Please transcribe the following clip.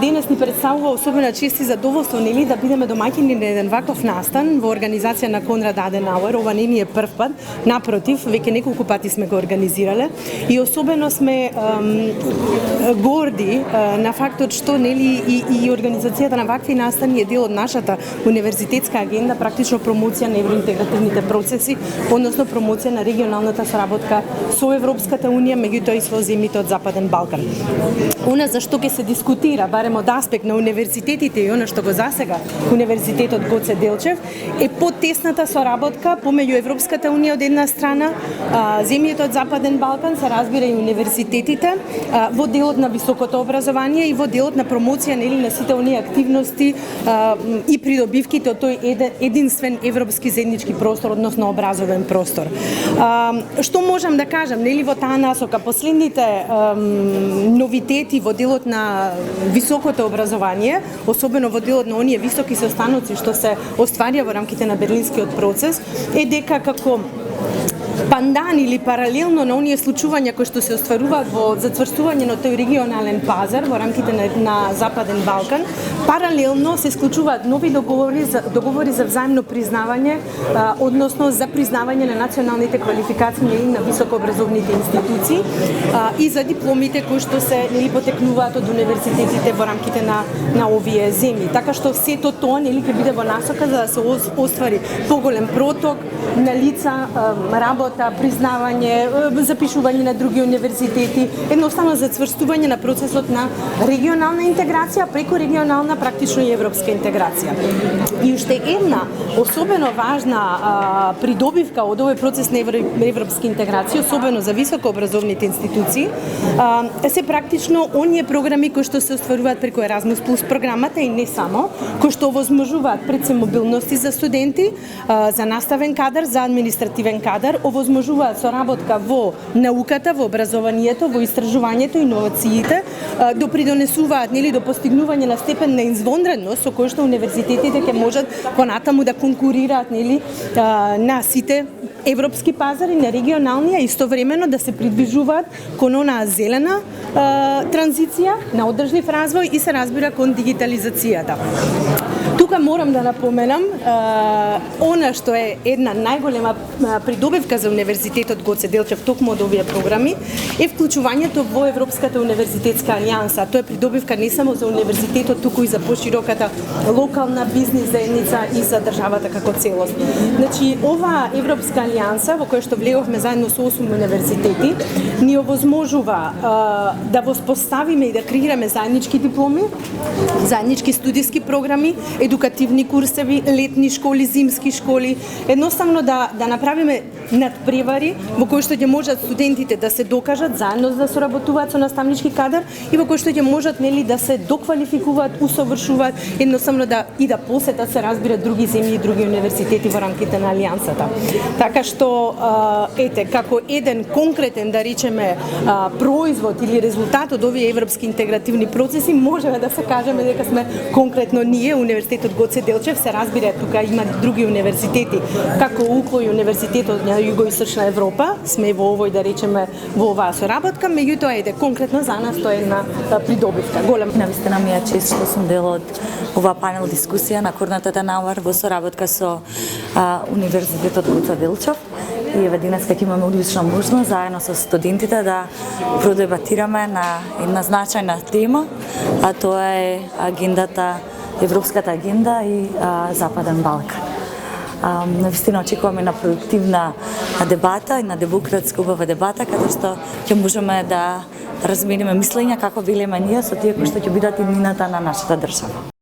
Денес ни представува особена чест и задоволство, нели, да бидеме домаќини на еден ваков настан во организација на Конрад Аденауер. Ова не ни е прв пат, напротив, веќе неколку пати сме го организирале и особено сме горди на фактот што, нели, и организацијата на вакви настани е дел од нашата универзитетска агенда, практично промоција на евроинтегративните процеси, односно промоција на регионалната соработка со Европската унија, меѓутоа и со земјите од Западен Балкан. Она за што ќе се дискутира, барем од аспект на универзитетите и она што го засега Универзитетот Гоце Делчев, е потесната соработка помеѓу Европската унија од една страна, земјите од Западен Балкан, се разбира и универзитетите, во делот на високото образование и во делот на промоција, нели, на сите оние активности и придобивките од тој единствен европски заеднички простор, односно образовен простор. Што можам да кажам, нели, во таа насока, последните новитети во делот на високото образование, особено во делот на оние високи состаноци што се остварија во рамките на Берлинскиот процес, е дека како пандан или паралелно на оние случувања кои што се остваруваат во зацврстување на тој регионален пазар во рамките на Западен Балкан, паралелно се склучуваат нови договори за взаимно признавање, односно за признавање на националните квалификации на високообразовните институции и за дипломите кои што се, нели, потекнуваат од универзитетите во рамките на овие земји. Така што сето тоа, нели, ќе биде во насока за да се оствари поголем проток на лица, работа, признавање, запишување на други универзитети, едноставно зацврстување на процесот на регионална интеграција преку регионална, практично и европска интеграција. И уште една особено важна придобивка од овој процес на европска интеграција, особено за високообразовните институции, се практично оние програми кои што се остваруваат преку Erasmus Plus програмата и не само, кои што овозможуваат пред се мобилности за студенти, за наставен кадар, за административен кадар, овозможуваат соработка во науката, во образованието, во истражувањето, иновациите, допридонесуваат, нели, до постигнување на степен на извонредност со кој што универзитетите ќе можат понатаму да конкурираат, нели, на сите европски пазари, на регионални, а истовремено да се придвижуваат кон онаа зелена транзиција на одржлив развој и се разбира кон дигитализацијата. Тука морам да напоменам она што е една најголема придобивка за Универзитетот Гоце Делчев токму од овие програми е вклучувањето во Европската универзитетска алијанса. Тоа е придобивка не само за универзитетот, туку и за пошироката локална бизнис заедница и за државата како целост. Значи, оваа Европска алијанса во која што влеговме заедно со 8 универзитети ни овозможува да воспоставиме и да креираме заеднички дипломи, заеднички студиски програми, едукативни курсеви, летни школи, зимски школи, едноставно да направиме надпревари во кои што ќе можат студентите да се докажат заедно да соработуваат со наставнички кадар и во кои што ќе можат, нели, да се доквалификуваат, усовршуваат, едноставно да посетат, се разбира, други земји и други универзитети во рамките на алијансата. Така што ете, како еден конкретен, да речеме, производ или резултат од овие европски интегративни процеси, можеме да се кажеме дека сме конкретно ние, Универзитетот Гоце Делчев, се разбира, тука има други универзитети, како УКЛО и Универзитетот на Југоисточна Европа, сме во овој, да речеме, во оваа соработка, меѓутоа ете, конкретно за нас тоа е една придобивка. Голем. Навистина ми е чест што сум дел од оваа панел дискусија на Конрад Аденауер во соработка со Универзитетот Гоце Делчев. И еве денес ќе имаме одлична можност заедно со студентите да продебатираме на една значајна тема, а тоа е агендата, Европската агенда и Западен Балкан. Навистина очекуваме на продуктивна дебата и на демократска убава дебата, каде што ќе можеме да размениме мислења како велиме ние со тие кои што ќе бидат иднината на нашата држава.